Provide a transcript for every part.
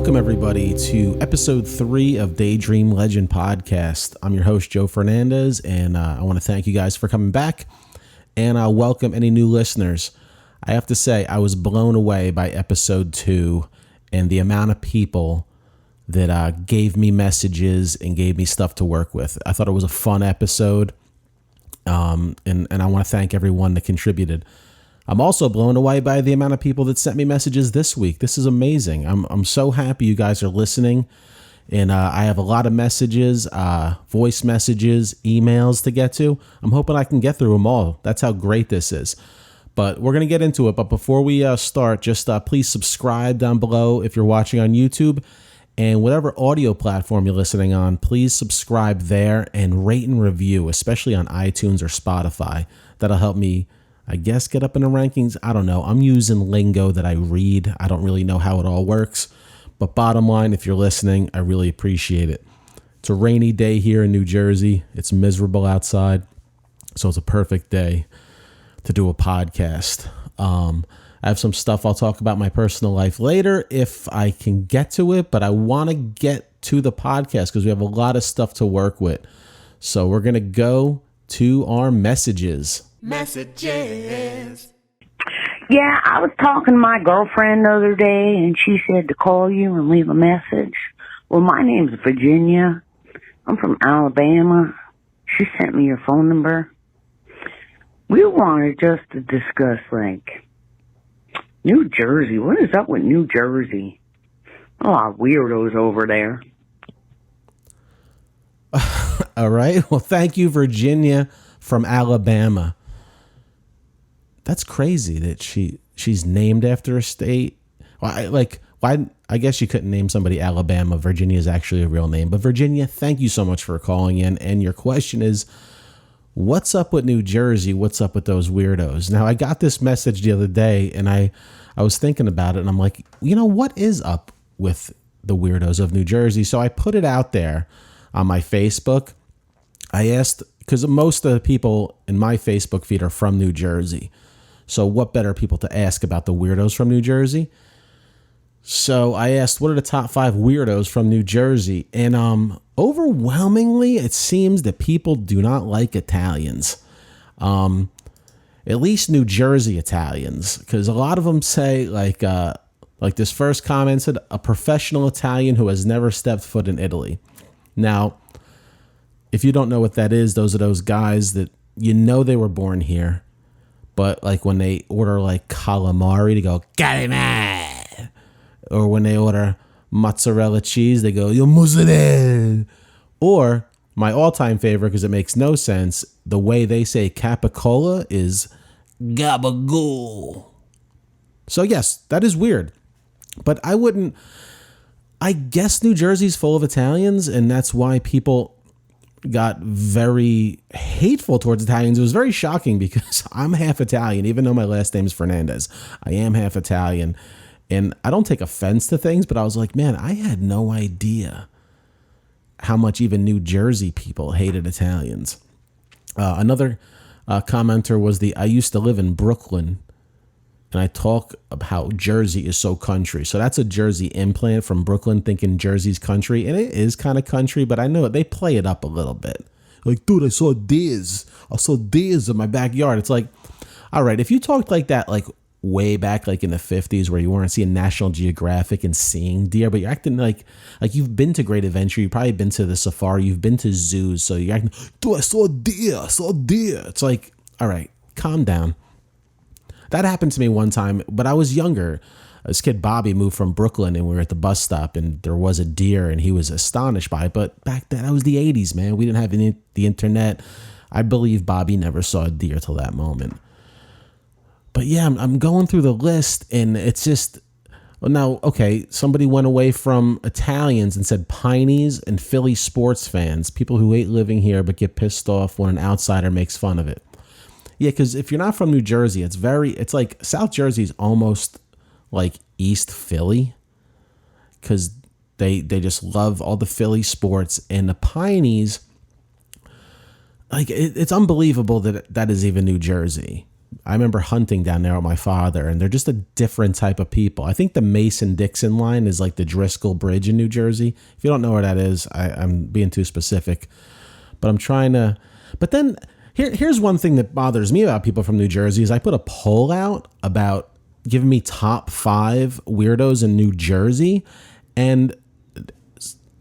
Welcome, everybody, to episode 3 of Daydream Legend Podcast. I'm your host, Joe Fernandes, and I want to thank you guys for coming back, and I'll welcome any new listeners. I have to say, I was blown away by episode 2 and the amount of people that gave me messages and gave me stuff to work with. I thought it was a fun episode, and I want to thank everyone that contributed. I'm also blown away by the amount of people that sent me messages this week. This is amazing. I'm so happy you guys are listening. And I have a lot of messages, voice messages, emails to get to. I'm hoping I can get through them all. That's how great this is. But we're going to get into it. But before we start, just please subscribe down below if you're watching on YouTube. And whatever audio platform you're listening on, please subscribe there and rate and review, especially on iTunes or Spotify. That'll help me, I guess, get up in the rankings. I don't know. I'm using lingo that I read. I don't really know how it all works. But bottom line, if you're listening, I really appreciate it. It's a rainy day here in New Jersey. It's miserable outside. So it's a perfect day to do a podcast. I have some stuff I'll talk about my personal life later if I can get to it. But I want to get to the podcast because we have a lot of stuff to work with. So we're going to go to our messages. Messages. Yeah, I was talking to my girlfriend the other day, and she said to call you and leave a message. Well, my name's Virginia. I'm from Alabama. She sent me your phone number. We wanted just to discuss, New Jersey. What is up with New Jersey? A lot of weirdos over there. All right. Well, thank you, Virginia from Alabama. That's crazy that she's named after a state. Well, I guess you couldn't name somebody Alabama. Virginia is actually a real name. But Virginia, thank you so much for calling in. And your question is, what's up with New Jersey? What's up with those weirdos? Now, I got this message the other day, and I was thinking about it, and I'm like, what is up with the weirdos of New Jersey? So I put it out there on my Facebook. I asked, because most of the people in my Facebook feed are from New Jersey. So what better people to ask about the weirdos from New Jersey? So I asked, what are the top 5 weirdos from New Jersey? And overwhelmingly, it seems that people do not like Italians. At least New Jersey Italians. Because a lot of them say, like this first comment said, a professional Italian who has never stepped foot in Italy. Now, if you don't know what that is, those are those guys that they were born here. But when they order calamari, they go, calamari. Or when they order mozzarella cheese, they go, yo mozzarella. Or my all-time favorite, because it makes no sense, the way they say capicola is gabagool. So yes, that is weird. But I guess New Jersey's full of Italians, and that's why people got very hateful towards Italians. It was very shocking because I'm half Italian, even though my last name is Fernandes. I am half Italian, and I don't take offense to things, but I was like, man, I had no idea how much even New Jersey people hated Italians. Another commenter was I used to live in Brooklyn, and I talk about how Jersey is so country. So that's a Jersey implant from Brooklyn, thinking Jersey's country. And it is kind of country, but I know they play it up a little bit. Like, dude, I saw deers in my backyard. It's like, all right, if you talked like that, way back, in the 50s, where you weren't seeing National Geographic and seeing deer, but you're acting like you've been to Great Adventure. You've probably been to the safari. You've been to zoos. So you're acting, dude, I saw deer. It's like, all right, calm down. That happened to me one time, but I was younger. This kid, Bobby, moved from Brooklyn, and we were at the bus stop, and there was a deer, and he was astonished by it. But back then, that was the 80s, man. We didn't have the internet. I believe Bobby never saw a deer till that moment. But yeah, I'm going through the list, and it's just, now, okay, somebody went away from Italians and said Pineys and Philly sports fans, people who hate living here but get pissed off when an outsider makes fun of it. Yeah, because if you're not from New Jersey, it's like South Jersey's almost like East Philly, because they just love all the Philly sports, and the Pineys, it's unbelievable that is even New Jersey. I remember hunting down there with my father, and they're just a different type of people. I think the Mason-Dixon line is like the Driscoll Bridge in New Jersey. If you don't know where that is, I'm being too specific. But I'm trying to... But then, here's one thing that bothers me about people from New Jersey is I put a poll out about giving me top 5 weirdos in New Jersey, and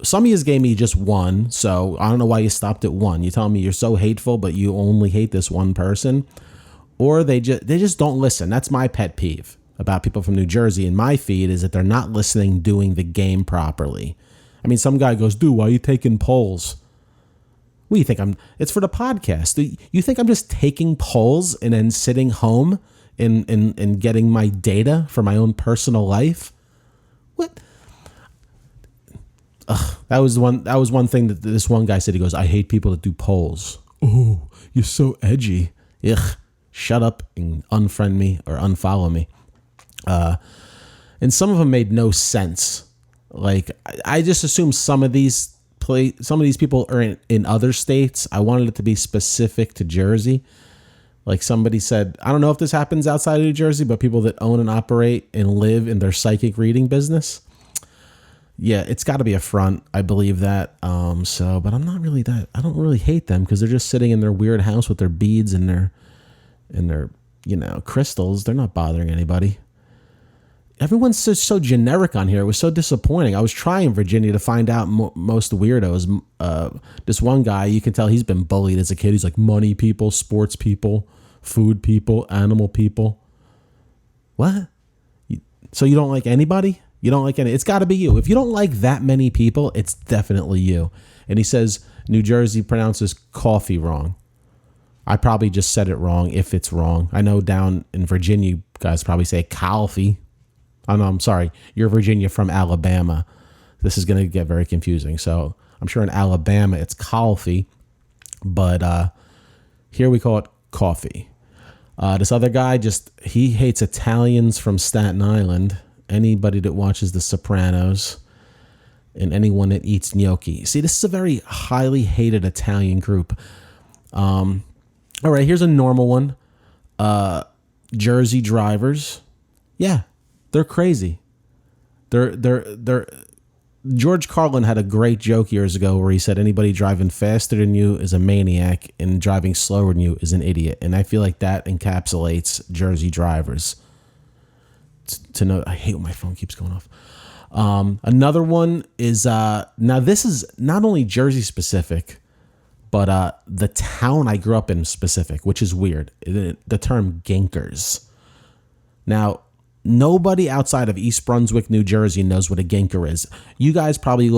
some of you gave me just one, so I don't know why you stopped at one. You tell me you're so hateful, but you only hate this one person. Or they just don't listen. That's my pet peeve about people from New Jersey in my feed, is that they're not listening, doing the game properly. I mean, some guy goes, dude, why are you taking polls? What do you think? It's for the podcast. You think I'm just taking polls and then sitting home and getting my data for my own personal life? What? That was one thing that this one guy said. He goes, I hate people that do polls. Oh, you're so edgy. Ugh, shut up and unfriend me or unfollow me. And some of them made no sense. Like, I just assumed some of these people are in other states. I wanted it to be specific to Jersey. Like somebody said, I don't know if this happens outside of New Jersey, but people that own and operate and live in their psychic reading business. Yeah, it's got to be a front. I believe that. But I'm not really that. I don't really hate them because they're just sitting in their weird house with their beads and their crystals. They're not bothering anybody. Everyone's so generic on here. It was so disappointing. I was trying, Virginia, to find out most weirdos. This one guy, you can tell he's been bullied as a kid. He's like money people, sports people, food people, animal people. What? So you don't like anybody? You don't like any? It's got to be you. If you don't like that many people, it's definitely you. And he says New Jersey pronounces coffee wrong. I probably just said it wrong if it's wrong. I know down in Virginia, you guys probably say coffee. Oh, no, I'm sorry. You're Virginia from Alabama. This is going to get very confusing. So I'm sure in Alabama it's coffee, but here we call it coffee. This other guy he hates Italians from Staten Island. Anybody that watches The Sopranos and anyone that eats gnocchi. See, this is a very highly hated Italian group. All right, here's a normal one. Jersey drivers. Yeah, they're crazy. They're George Carlin had a great joke years ago where he said anybody driving faster than you is a maniac and driving slower than you is an idiot. And I feel like that encapsulates Jersey drivers. To know, I hate when my phone keeps going off. Another one is now this is not only Jersey specific, but the town I grew up in specific, which is weird. The term ginkers. Now, nobody outside of East Brunswick, New Jersey knows what a ginker is. You guys probably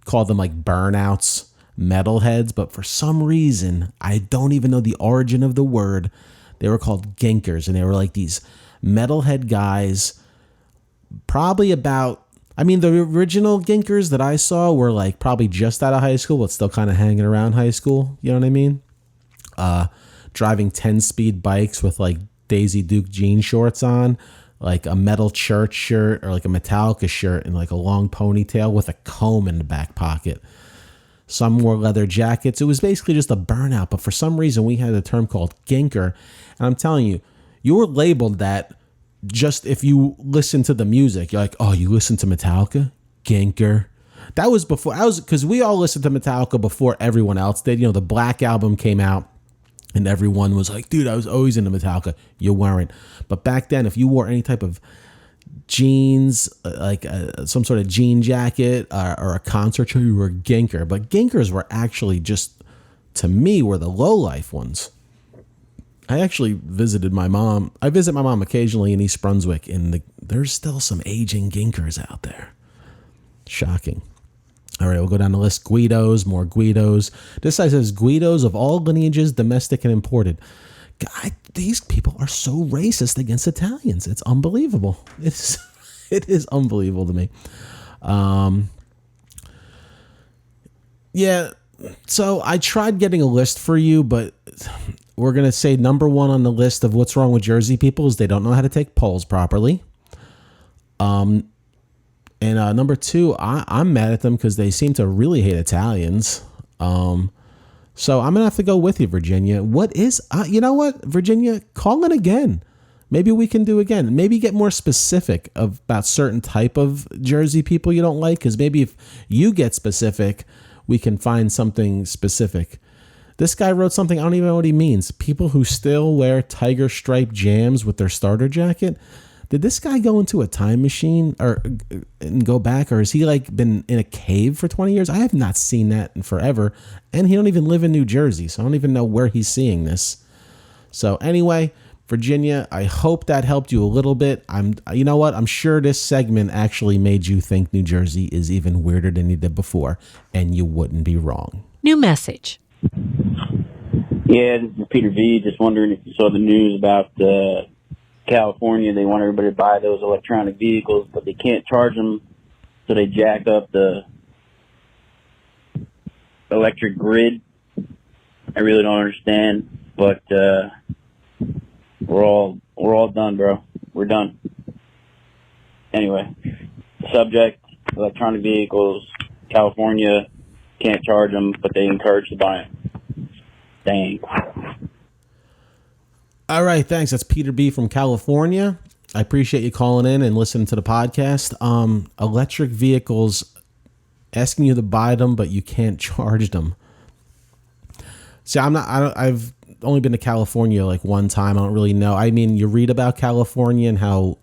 call them like burnouts, metalheads, but for some reason, I don't even know the origin of the word. They were called ginkers, and they were like these metalhead guys, probably about, I mean, the original ginkers that I saw were like probably just out of high school, but still kind of hanging around high school. You know what I mean? Driving 10-speed bikes with like Daisy Duke jean shorts on, like a metal church shirt or like a Metallica shirt and like a long ponytail with a comb in the back pocket. Some wore leather jackets. It was basically just a burnout, but for some reason we had a term called ginker. And I'm telling you, you were labeled that just if you listen to the music. You're like, oh, you listen to Metallica? Ginker. That was before, because we all listened to Metallica before everyone else did. You know, the Black Album came out and everyone was like, dude, I was always into Metallica. You weren't. But back then, if you wore any type of jeans, like some sort of jean jacket or a concert shirt, you were a ginker. But ginkers were actually just, to me, were the low-life ones. I actually visited my mom. I visit my mom occasionally in East Brunswick, and there's still some aging ginkers out there. Shocking. All right, we'll go down the list. Guidos, more Guidos. This side says Guidos of all lineages, domestic and imported. God, these people are so racist against Italians. It's unbelievable. It is unbelievable to me. Yeah, so I tried getting a list for you, but we're going to say number one on the list of what's wrong with Jersey people is they don't know how to take polls properly. And number two, I'm mad at them because they seem to really hate Italians. So I'm going to have to go with you, Virginia. What is, you know what, Virginia, call in again. Maybe we can do again. Maybe get more specific about certain type of Jersey people you don't like. Because maybe if you get specific, we can find something specific. This guy wrote something, I don't even know what he means. People who still wear tiger stripe jams with their starter jacket. Did this guy go into a time machine and go back? Or has he like been in a cave for 20 years? I have not seen that in forever. And he don't even live in New Jersey. So I don't even know where he's seeing this. So anyway, Virginia, I hope that helped you a little bit. You know what? I'm sure this segment actually made you think New Jersey is even weirder than you did before. And you wouldn't be wrong. New message. Yeah, this is Peter V. Just wondering if you saw the news about California. They want everybody to buy those electronic vehicles, but they can't charge them, so they jack up the electric grid. I really don't understand, but we're all done, bro. We're done. Anyway, subject: electronic vehicles. California can't charge them, but they encourage to buy them. Thanks. All right, thanks. That's Peter B. from California. I appreciate you calling in and listening to the podcast. Electric vehicles, asking you to buy them, but you can't charge them. See, I've only been to California like one time. I don't really know. I mean, you read about California and how,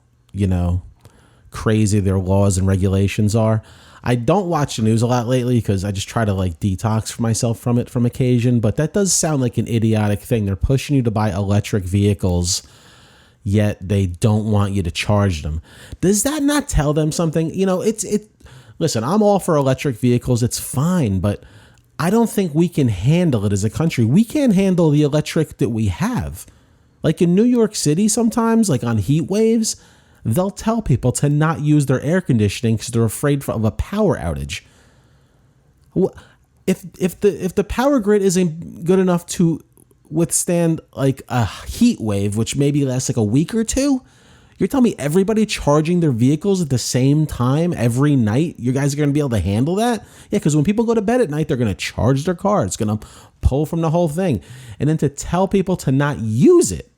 crazy their laws and regulations are. I don't watch the news a lot lately because I just try to like detox myself from it from occasion. But that does sound like an idiotic thing. They're pushing you to buy electric vehicles, yet they don't want you to charge them. Does that not tell them something? Listen, I'm all for electric vehicles. It's fine, but I don't think we can handle it as a country. We can't handle the electric that we have. Like in New York City, sometimes, like on heat waves, they'll tell people to not use their air conditioning because they're afraid of a power outage. If the power grid isn't good enough to withstand like a heat wave, which maybe lasts like a week or two, you're telling me everybody charging their vehicles at the same time every night, you guys are going to be able to handle that? Yeah, because when people go to bed at night, they're going to charge their car. It's going to pull from the whole thing. And then to tell people to not use it.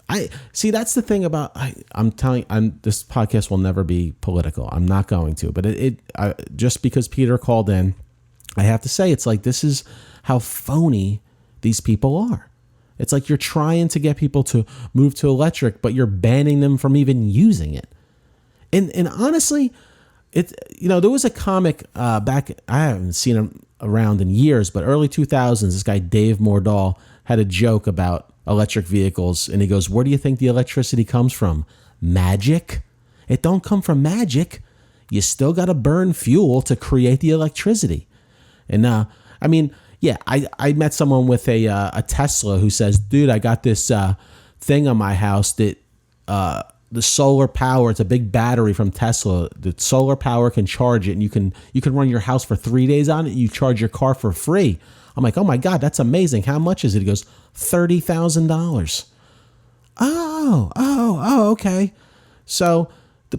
I see. That's the thing about. I'm telling. This podcast will never be political. I'm not going to. But just because Peter called in, I have to say it's like this is how phony these people are. It's like you're trying to get people to move to electric, but you're banning them from even using it. And honestly, there was a comic back. I haven't seen him around in years, but early 2000s. This guy Dave Mordahl had a joke about electric vehicles, and he goes, where do you think the electricity comes from? Magic? It don't come from magic. You still got to burn fuel to create the electricity. And I met someone with a Tesla who says, dude, I got this thing on my house that the solar power, it's a big battery from Tesla. The solar power can charge it, and you can run your house for 3 days on it, and you charge your car for free. I'm like, oh my God, that's amazing. How much is it? He goes, $30,000. Oh, okay. So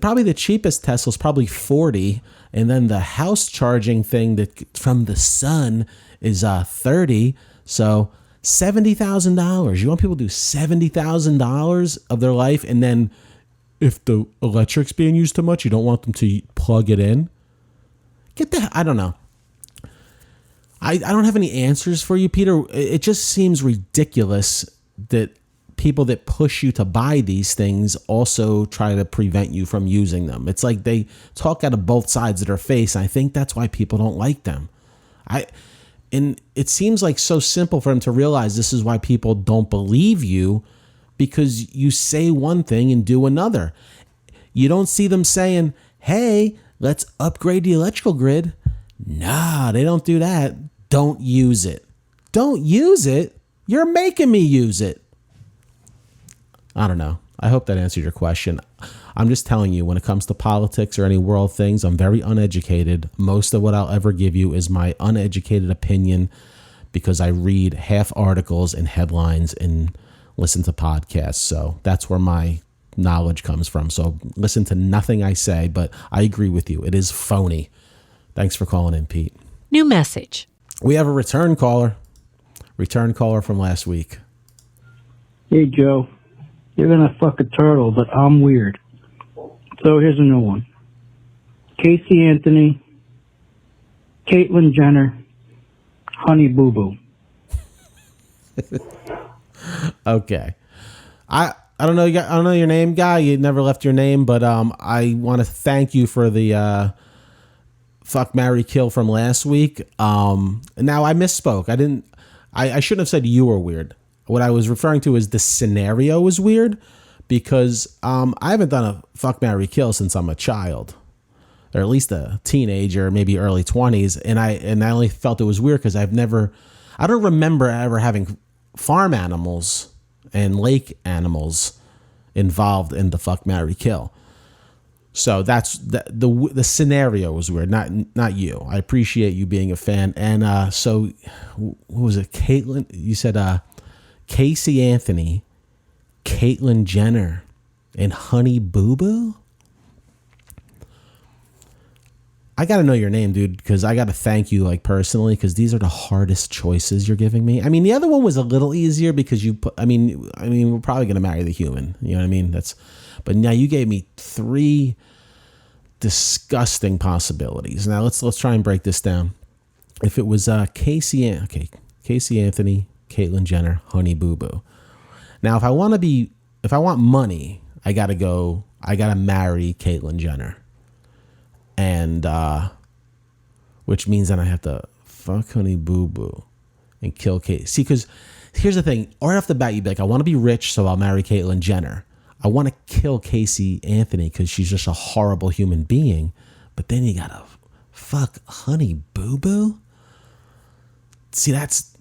probably the cheapest Tesla is probably 40, and then the house charging thing that from the sun is 30. So $70,000. You want people to do $70,000 of their life, and then if the electric's being used too much, you don't want them to plug it in. I don't know. I don't have any answers for you, Peter. It just seems ridiculous that people that push you to buy these things also try to prevent you from using them. It's like they talk out of both sides of their face. And I think that's why people don't like them. And it seems like so simple for them to realize this is why people don't believe you, because you say one thing and do another. You don't see them saying, hey, let's upgrade the electrical grid. Nah, they don't do that. Don't use it. Don't use it? You're making me use it. I don't know. I hope that answered your question. I'm just telling you, when it comes to politics or any world things, I'm very uneducated. Most of what I'll ever give you is my uneducated opinion because I read half articles and headlines and listen to podcasts. So that's where my knowledge comes from. So listen to nothing I say, but I agree with you. It is phony. Thanks for calling in, Pete. New message. We have a return caller. Return caller from last week. Hey, Joe. You're going to fuck a turtle, but I'm weird. So here's a new one. Casey Anthony, Caitlyn Jenner, Honey Boo Boo. Okay. I don't know. I don't know your name, guy. You never left your name, but I want to thank you for the fuck, marry, kill from last week. Now I misspoke. I shouldn't have said you were weird. What I was referring to is the scenario was weird because I haven't done a fuck, marry, kill since I'm a child, or at least a teenager, maybe early 20s, and I only felt it was weird because I don't remember ever having farm animals and lake animals involved in the fuck, marry, kill. So that's the scenario was weird, not you. I appreciate you being a fan. And so what was it? Caitlyn, you said Casey Anthony, Caitlyn Jenner, and Honey Boo Boo. I got to know your name, dude, because I got to thank you, like, personally, because these are the hardest choices you're giving me. I mean, the other one was a little easier because you put, I mean, we're probably going to marry the human. You know what I mean? But now you gave me 3 disgusting possibilities. Now let's try and break this down. If it was Casey Anthony, Caitlyn Jenner, Honey Boo Boo. Now, if I want money, I got to marry Caitlyn Jenner. And which means then I have to fuck Honey Boo Boo and kill Kate. See, because here's the thing. Right off the bat, you'd be like, I want to be rich, so I'll marry Caitlyn Jenner. I want to kill Casey Anthony because she's just a horrible human being. But then you got to fuck Honey Boo Boo? See, that's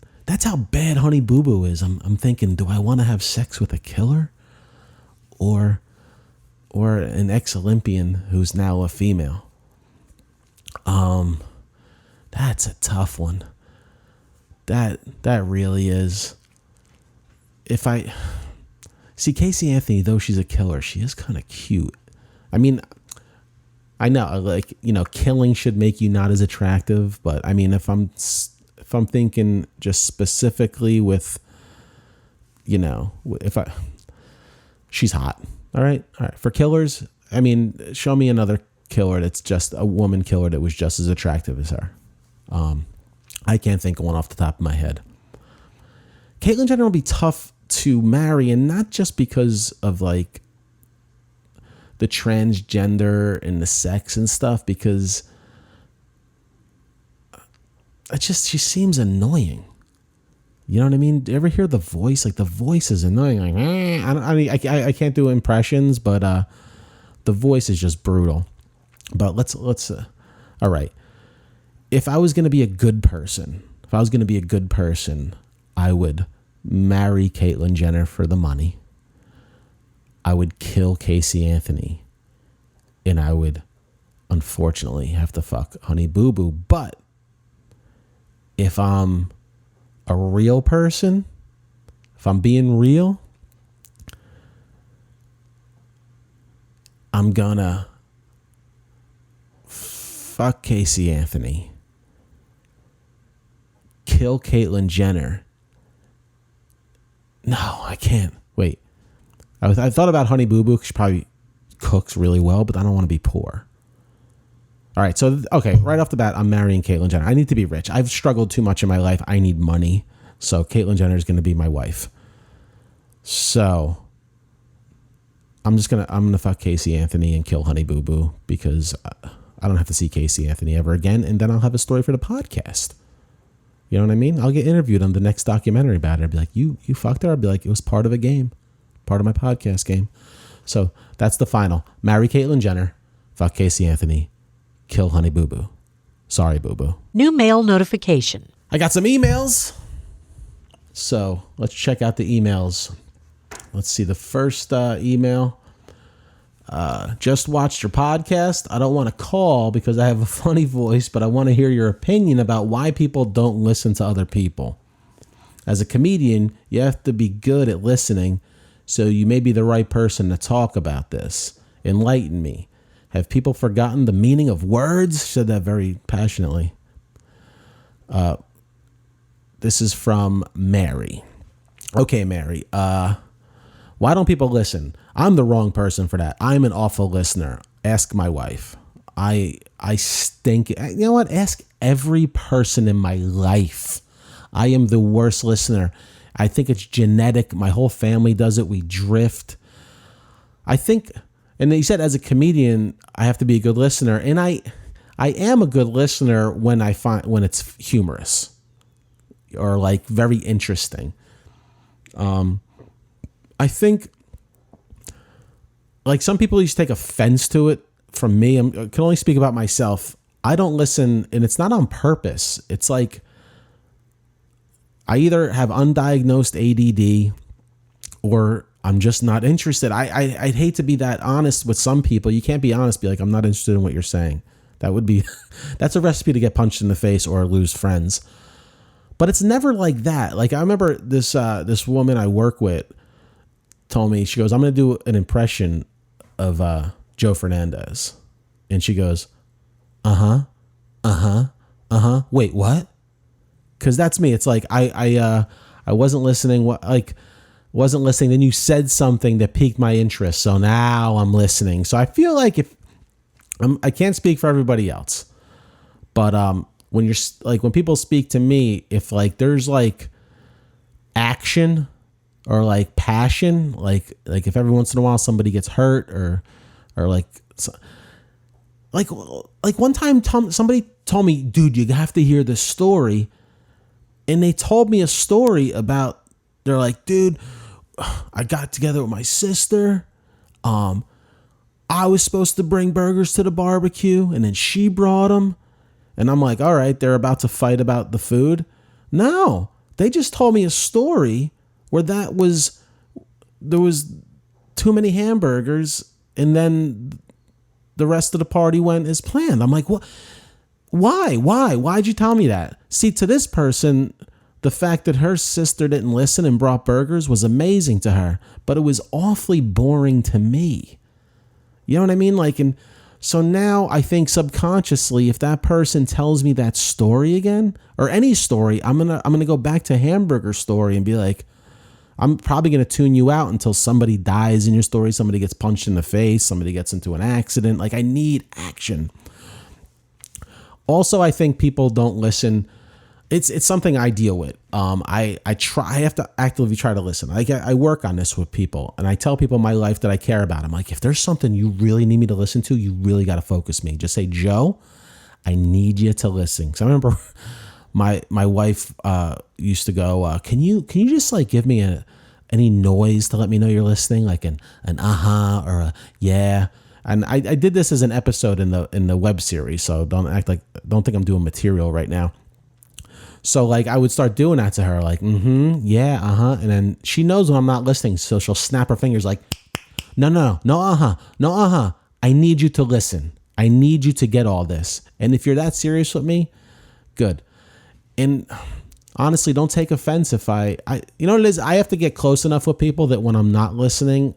how bad Honey Boo Boo is. I'm thinking, do I want to have sex with a killer? Or an ex-Olympian who's now a female? That's a tough one. That really is. If I see Casey Anthony, though she's a killer, she is kind of cute. I mean, I know, like, you know, killing should make you not as attractive, but I mean, if I'm thinking just specifically with, you know, she's hot. All right. For killers, I mean, show me another killer that's just a woman killer that was just as attractive as her. I can't think of one off the top of my head. Caitlyn Jenner will be tough to marry, and not just because of like the transgender and the sex and stuff, because she seems annoying. You know what I mean? Do you ever hear the voice? Like, the voice is annoying. Like, I can't do impressions, but the voice is just brutal. But let's all right. If I was going to be a good person, I would marry Caitlyn Jenner for the money. I would kill Casey Anthony, and I would unfortunately have to fuck Honey Boo Boo. But if I'm a real person, if I'm being real, I'm gonna fuck Casey Anthony, kill Caitlyn Jenner. No, I can't. Wait. I thought about Honey Boo Boo. She probably cooks really well, but I don't want to be poor. All right, so, okay, right off the bat, I'm marrying Caitlyn Jenner. I need to be rich. I've struggled too much in my life. I need money. So Caitlyn Jenner is going to be my wife. So I'm gonna fuck Casey Anthony and kill Honey Boo Boo because I don't have to see Casey Anthony ever again, and then I'll have a story for the podcast. You know what I mean? I'll get interviewed on the next documentary about it. I'll be like, you fucked her? I'll be like, it was part of a game, part of my podcast game. So that's the final. Marry Caitlyn Jenner, fuck Casey Anthony, kill Honey Boo Boo. Sorry, Boo Boo. New mail notification. I got some emails. So let's check out the emails. Let's see the first email. Just watched your podcast. I don't want to call because I have a funny voice, but I want to hear your opinion about why people don't listen to other people. As a comedian, you have to be good at listening, so you may be the right person to talk about this. Enlighten me. Have people forgotten the meaning of words? She said that very passionately. This is from Mary. Okay, Mary. Why don't people listen? I'm the wrong person for that. I'm an awful listener. Ask my wife. I stink. You know what? Ask every person in my life. I am the worst listener. I think it's genetic. My whole family does it. We drift. I think, and he said, as a comedian, I have to be a good listener, and I am a good listener when it's humorous or like very interesting. I think like some people used to take offense to it. From me, I can only speak about myself. I don't listen, and it's not on purpose. It's like I either have undiagnosed ADD or I'm just not interested. I'd hate to be that honest with some people. You can't be honest, be like, I'm not interested in what you're saying. That would be, that's a recipe to get punched in the face or lose friends. But it's never like that. Like I remember this woman I work with told me, she goes, I'm going to do an impression of Joe Fernandes. And she goes, wait, what? Cause that's me. It's like, I wasn't listening. Wasn't listening. Then you said something that piqued my interest. So now I'm listening. So I feel like I can't speak for everybody else, but, when you're like, when people speak to me, if like, there's like action or like passion, like if every once in a while somebody gets hurt or like one time somebody told me, dude, you have to hear this story. And they told me a story about, they're like, dude, I got together with my sister. I was supposed to bring burgers to the barbecue and then she brought them. And I'm like, all right, they're about to fight about the food. No, they just told me a story where there was too many hamburgers and then the rest of the party went as planned. I'm like, what? Why? Why'd you tell me that? See, to this person, the fact that her sister didn't listen and brought burgers was amazing to her, but it was awfully boring to me. You know what I mean? Like, and so now I think subconsciously, if that person tells me that story again, or any story, I'm gonna go back to hamburger story and be like, I'm probably gonna tune you out until somebody dies in your story, somebody gets punched in the face, somebody gets into an accident. Like I need action. Also, I think people don't listen. It's something I deal with. I have to actively try to listen. I work on this with people, and I tell people in my life that I care about. I'm like, if there's something you really need me to listen to, you really got to focus me. Just say, Joe, I need you to listen. Because I remember my wife used to go, can you just like give me any noise to let me know you're listening, like an or a yeah. And I did this as an episode in the web series, so don't think I'm doing material right now. So like I would start doing that to her, like, yeah, and then she knows when I'm not listening, so she'll snap her fingers like, no, I need you to listen. I need you to get all this. And if you're that serious with me, good. And honestly, don't take offense if I you know what it is, I have to get close enough with people that when I'm not listening,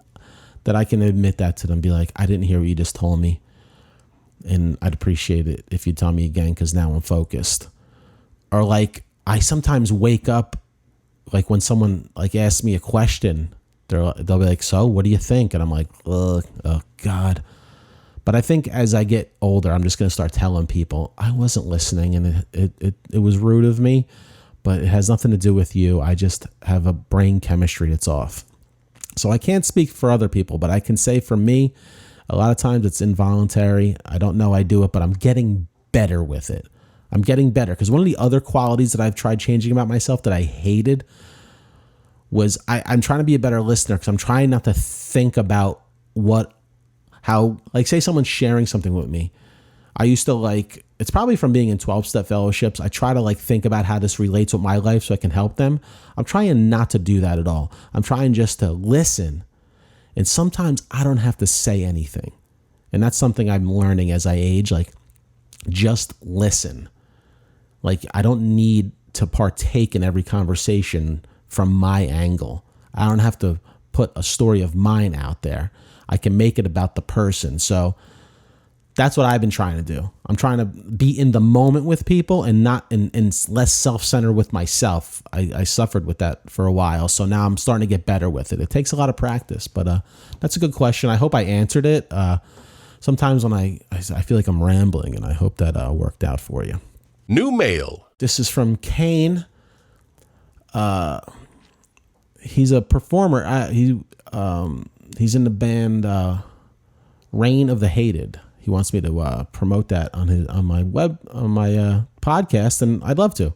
that I can admit that to them, be like, I didn't hear what you just told me. And I'd appreciate it if you tell me again, because now I'm focused. Or like, I sometimes wake up, like when someone like asks me a question, they'll be like, so what do you think? And I'm like, oh God. But I think as I get older, I'm just going to start telling people I wasn't listening, and it was rude of me, but it has nothing to do with you. I just have a brain chemistry that's off. So I can't speak for other people, but I can say for me, a lot of times it's involuntary. I don't know I do it, but I'm getting better with it. I'm getting better, because one of the other qualities that I've tried changing about myself that I hated was I'm trying to be a better listener, because I'm trying not to think about how, like say someone's sharing something with me. I used to like, it's probably from being in 12-step fellowships. I try to like think about how this relates with my life so I can help them. I'm trying not to do that at all. I'm trying just to listen. And sometimes I don't have to say anything. And that's something I'm learning as I age, like just listen. Like I don't need to partake in every conversation from my angle. I don't have to put a story of mine out there. I can make it about the person. So That's what I've been trying to do. I'm trying to be in the moment with people and not and less self-centered with myself. I suffered with that for a while, so now I'm starting to get better with it. It takes a lot of practice, but that's a good question. I hope I answered it. Sometimes when I feel like I'm rambling, and I hope that worked out for you. New mail. This is from Kane. He's a performer. He's in the band Reign of the Hated. He wants me to promote that on my podcast, and I'd love to.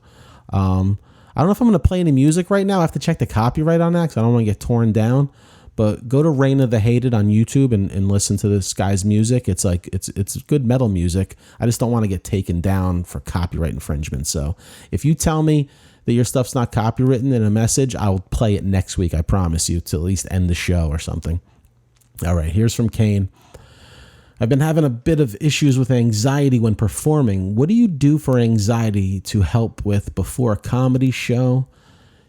I don't know if I'm going to play any music right now. I have to check the copyright on that because I don't want to get torn down. But go to Reign of the Hated on YouTube and listen to this guy's music. It's like it's good metal music. I just don't want to get taken down for copyright infringement. So if you tell me that your stuff's not copywritten in a message, I'll play it next week. I promise you, to at least end the show or something. All right, here's from Kane. I've been having a bit of issues with anxiety when performing. What do you do for anxiety to help with before a comedy show,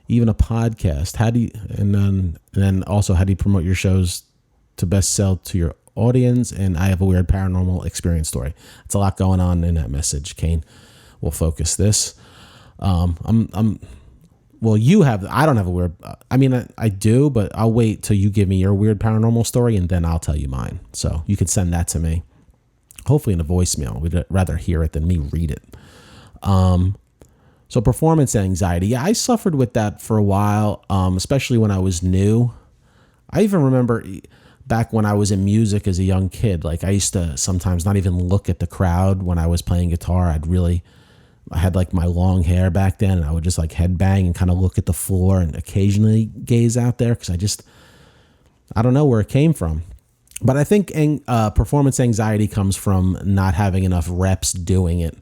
even a podcast? How do you, and then also, how do you promote your shows to best sell to your audience? And I have a weird paranormal experience story. It's a lot going on in that message, Kane. We'll focus this. Well, I don't have a weird, I do, but I'll wait till you give me your weird paranormal story and then I'll tell you mine. So you can send that to me, hopefully in a voicemail. We'd rather hear it than me read it. So performance anxiety. Yeah, I suffered with that for a while, especially when I was new. I even remember back when I was in music as a young kid, like I used to sometimes not even look at the crowd when I was playing guitar. I had like my long hair back then, and I would just like headbang and kind of look at the floor and occasionally gaze out there because I don't know where it came from. But I think performance anxiety comes from not having enough reps doing it.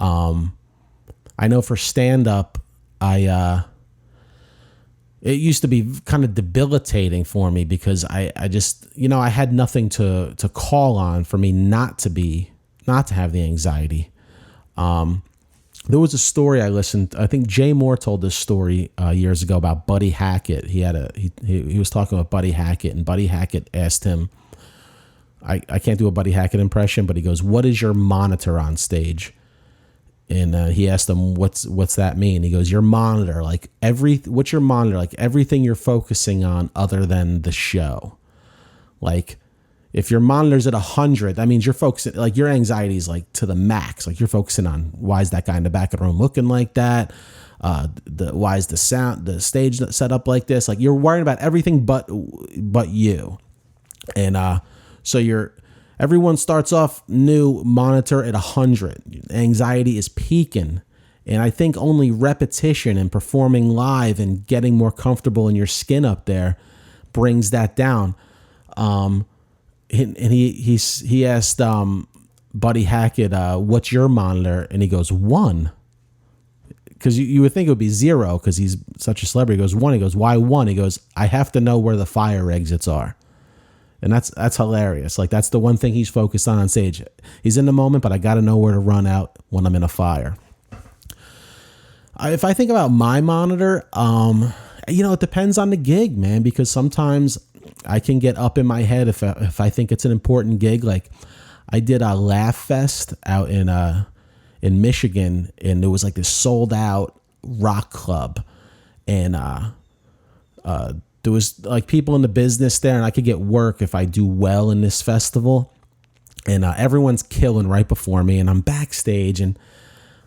I know for stand-up, it used to be kind of debilitating for me because I just, I had nothing to call on for me not to have the anxiety. There was a story I listened. I think Jay Moore told this story years ago about Buddy Hackett. He was talking about Buddy Hackett, and Buddy Hackett asked him. I can't do a Buddy Hackett impression, but he goes, "What is your monitor on stage?" And he asked him, "What's that mean?" He goes, "Your monitor, what's your monitor? Like everything you're focusing on other than the show, like." If your monitor's at 100, that means you're focusing, like your anxiety is like to the max. Like you're focusing on why is that guy in the back of the room looking like that? Why is the stage set up like this? Like you're worrying about everything but you. And so everyone starts off new, monitor at 100. Anxiety is peaking. And I think only repetition and performing live and getting more comfortable in your skin up there brings that down. And he asked Buddy Hackett, "What's your monitor?" And he goes, 1. Because you would think it would be 0 because he's such a celebrity. He goes, 1. He goes, "Why 1?" He goes, "I have to know where the fire exits are." And that's hilarious. Like that's the one thing he's focused on stage. He's in the moment, but I got to know where to run out when I'm in a fire. If I think about my monitor, it depends on the gig, man, because sometimes I can get up in my head if I think it's an important gig. Like I did a Laugh Fest out in Michigan, and it was like this sold out rock club, and there was like people in the business there, and I could get work if I do well in this festival. And everyone's killing right before me, and I'm backstage, and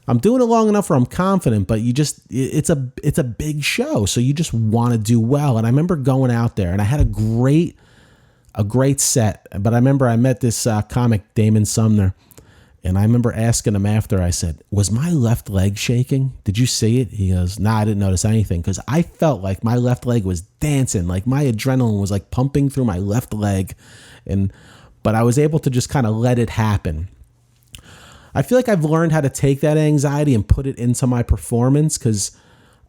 I'm doing it long enough where I'm confident, but it's a big show. So you just want to do well. And I remember going out there and I had a great set, but I remember I met this comic, Damon Sumner, and I remember asking him after, I said, "Was my left leg shaking? Did you see it?" He goes, "Nah, I didn't notice anything." Cause I felt like my left leg was dancing. Like my adrenaline was like pumping through my left leg. But I was able to just kind of let it happen. I feel like I've learned how to take that anxiety and put it into my performance because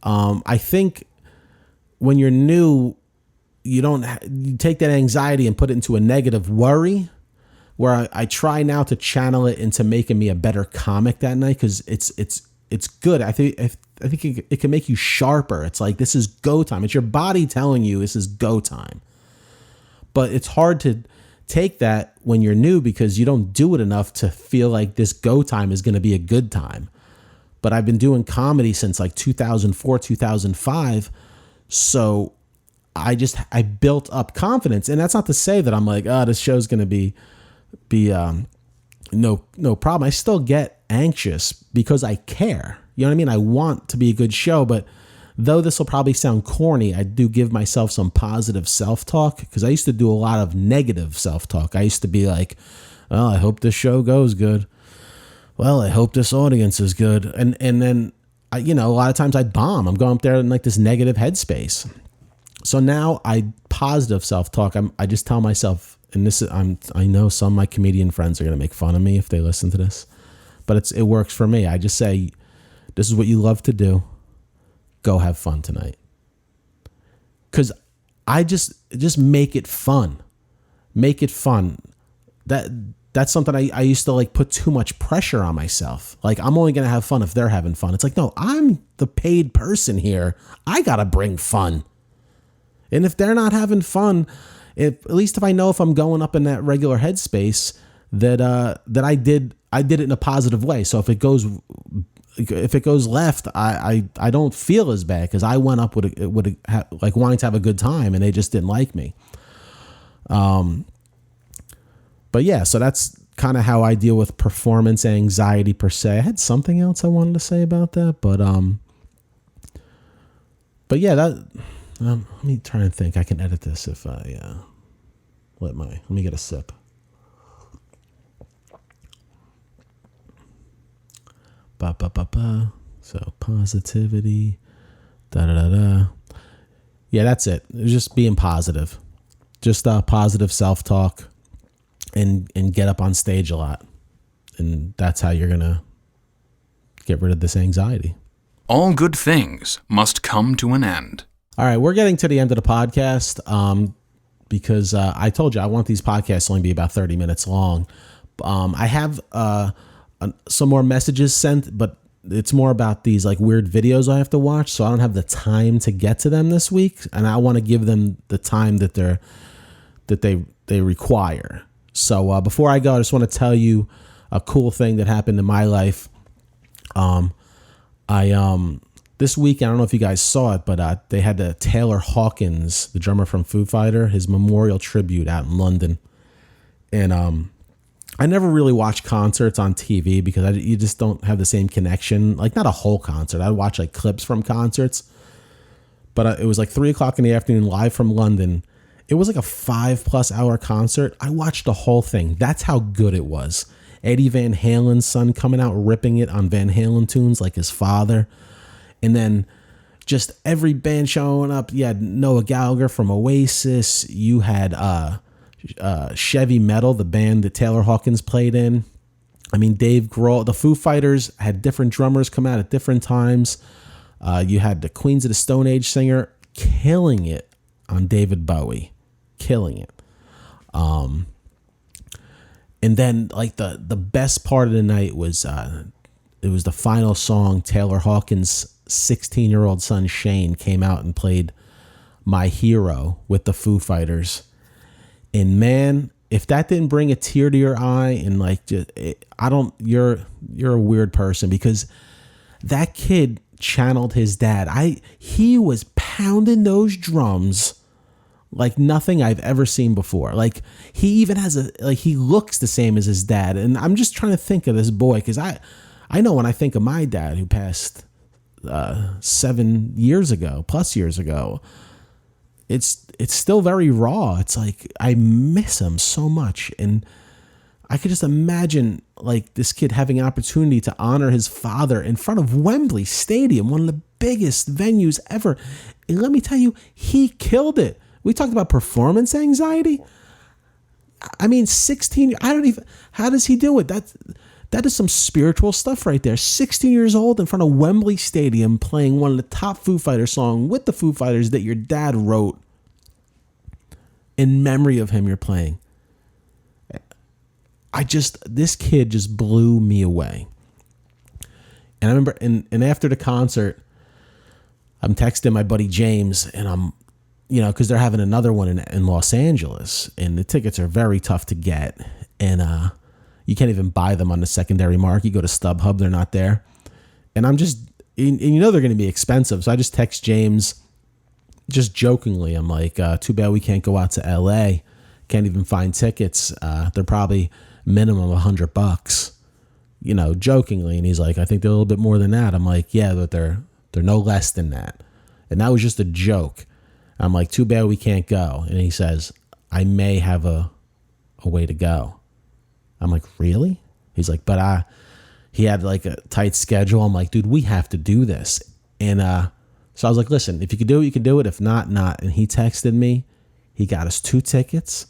I think when you're new, you take that anxiety and put it into a negative worry, where I try now to channel it into making me a better comic that night because it's good. I think it can make you sharper. It's like, this is go time. It's your body telling you this is go time. But it's hard to take that when you're new because you don't do it enough to feel like this go time is going to be a good time. But I've been doing comedy since like 2004, 2005. So I built up confidence. And that's not to say that I'm like, oh, this show's going to be no problem. I still get anxious because I care. You know what I mean? I want to be a good show, but though this will probably sound corny, I do give myself some positive self-talk because I used to do a lot of negative self-talk. I used to be like, well, I hope this show goes good. Well, I hope this audience is good. And then, a lot of times I'd bomb. I'm going up there in like this negative headspace. So now I positive self-talk. I just tell myself, and I know some of my comedian friends are going to make fun of me if they listen to this, but it works for me. I just say, this is what you love to do. Go have fun tonight. Because I just make it fun. Make it fun. That's something I used to like put too much pressure on myself. Like, I'm only going to have fun if they're having fun. It's like, no, I'm the paid person here. I got to bring fun. And if they're not having fun, at least if I know if I'm going up in that regular headspace that I did it in a positive way. So if it goes left, I don't feel as bad because I went up with like wanting to have a good time and they just didn't like me. But yeah, so that's kind of how I deal with performance anxiety per se. I had something else I wanted to say about that, but yeah, let me try and think. I can edit this if I let me get a sip. So positivity, Yeah, that's it. It was just being positive, just positive self-talk, and get up on stage a lot, and that's how you're gonna get rid of this anxiety. All good things must come to an end. All right, we're getting to the end of the podcast because I told you I want these podcasts to only be about 30 minutes long. I have some more messages sent, but it's more about these like weird videos I have to watch, so I don't have the time to get to them this week, and I want to give them the time that they require. So before I go, I just want to tell you a cool thing that happened in my life. This week, I don't know if you guys saw it, but they had Taylor Hawkins, the drummer from Foo Fighter, his memorial tribute out in London. And I never really watch concerts on TV because you just don't have the same connection. Like, not a whole concert. I watch like clips from concerts. But it was like 3:00 in the afternoon, live from London. It was like a 5+ hour concert. I watched the whole thing. That's how good it was. Eddie Van Halen's son coming out ripping it on Van Halen tunes like his father. And then just every band showing up. You had Noah Gallagher from Oasis. You had Chevy Metal, the band that Taylor Hawkins played in. I mean, Dave Grohl. The Foo Fighters had different drummers come out at different times. You had the Queens of the Stone Age singer killing it on David Bowie. Killing it. And then like the best part of the night was it was the final song. Taylor Hawkins' 16-year-old son Shane came out and played My Hero with the Foo Fighters. And man, if that didn't bring a tear to your eye, and like, you're a weird person, because that kid channeled his dad. He was pounding those drums like nothing I've ever seen before. Like, he even has he looks the same as his dad. And I'm just trying to think of this boy, because I know when I think of my dad, who passed 7 years ago, it's still very raw. It's like, I miss him so much. And I could just imagine like this kid having an opportunity to honor his father in front of Wembley Stadium, one of the biggest venues ever. And let me tell you, he killed it. We talked about performance anxiety. I mean, 16, how does he do it? That is some spiritual stuff right there. 16 years old in front of Wembley Stadium playing one of the top Foo Fighters songs with the Foo Fighters that your dad wrote. In memory of him, you're playing. This kid just blew me away. And I remember, and after the concert, I'm texting my buddy James, and because they're having another one in Los Angeles, and the tickets are very tough to get, and you can't even buy them on the secondary market. You go to StubHub, they're not there, and I'm just, and they're going to be expensive. So I just text James, just jokingly, I'm like, too bad we can't go out to LA. Can't even find tickets. They're probably minimum $100, jokingly. And he's like, I think they're a little bit more than that. I'm like, yeah, but they're no less than that. And that was just a joke. I'm like, too bad we can't go. And he says, I may have a way to go. I'm like, really? He's like, but he had like a tight schedule. I'm like, dude, we have to do this. And so I was like, listen, if you could do it, you can do it. If not, not. And he texted me. He got us 2 tickets.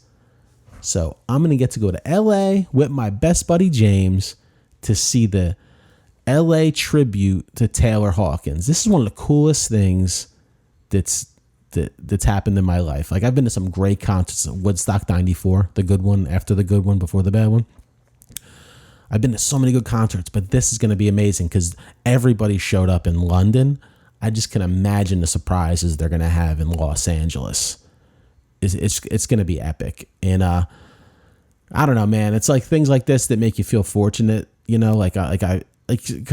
So I'm going to get to go to LA with my best buddy James to see the LA tribute to Taylor Hawkins. This is one of the coolest things that's happened in my life. Like, I've been to some great concerts. Woodstock 94, the good one, after the good one, before the bad one. I've been to so many good concerts, but this is going to be amazing because everybody showed up in London. I just can imagine the surprises they're going to have in Los Angeles. It's going to be epic. And I don't know, man. It's like things like this that make you feel fortunate, because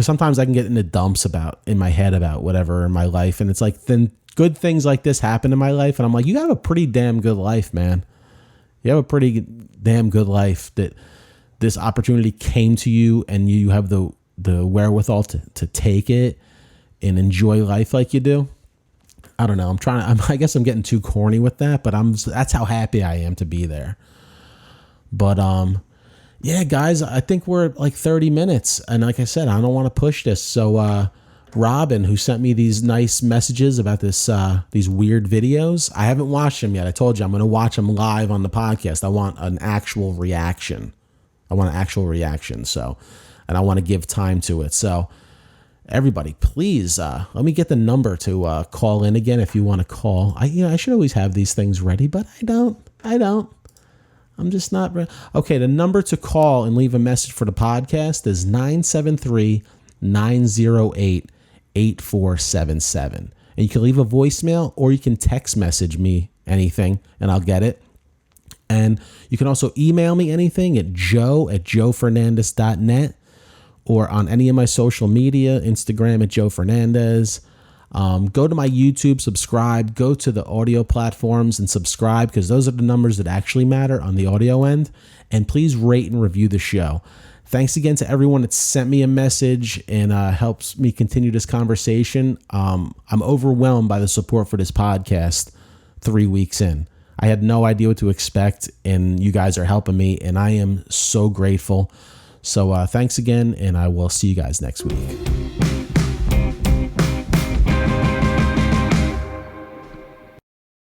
sometimes I can get in the dumps in my head about whatever in my life, and it's like then good things like this happen in my life, and I'm like, you have a pretty damn good life, man. You have a pretty damn good life that this opportunity came to you, and you have the wherewithal to take it and enjoy life like you do. I don't know. I guess I'm getting too corny with that, but that's how happy I am to be there. But yeah, guys, I think we're at like 30 minutes, and like I said, I don't want to push this. So Robin, who sent me these nice messages about these weird videos, I haven't watched them yet. I told you I'm going to watch them live on the podcast. I want an actual reaction. So, and I want to give time to it. So, everybody, please let me get the number to call in again if you want to call. I should always have these things ready, but I don't. I'm just not ready. Okay, the number to call and leave a message for the podcast is 973-908-8477. And you can leave a voicemail or you can text message me anything and I'll get it. And you can also email me anything at joe@joefernandes.net or on any of my social media, Instagram at Joe Fernandes. Go to my YouTube, subscribe, go to the audio platforms and subscribe because those are the numbers that actually matter on the audio end. And please rate and review the show. Thanks again to everyone that sent me a message and helps me continue this conversation. I'm overwhelmed by the support for this podcast 3 weeks in. I had no idea what to expect, and you guys are helping me, and I am so grateful. So thanks again, and I will see you guys next week.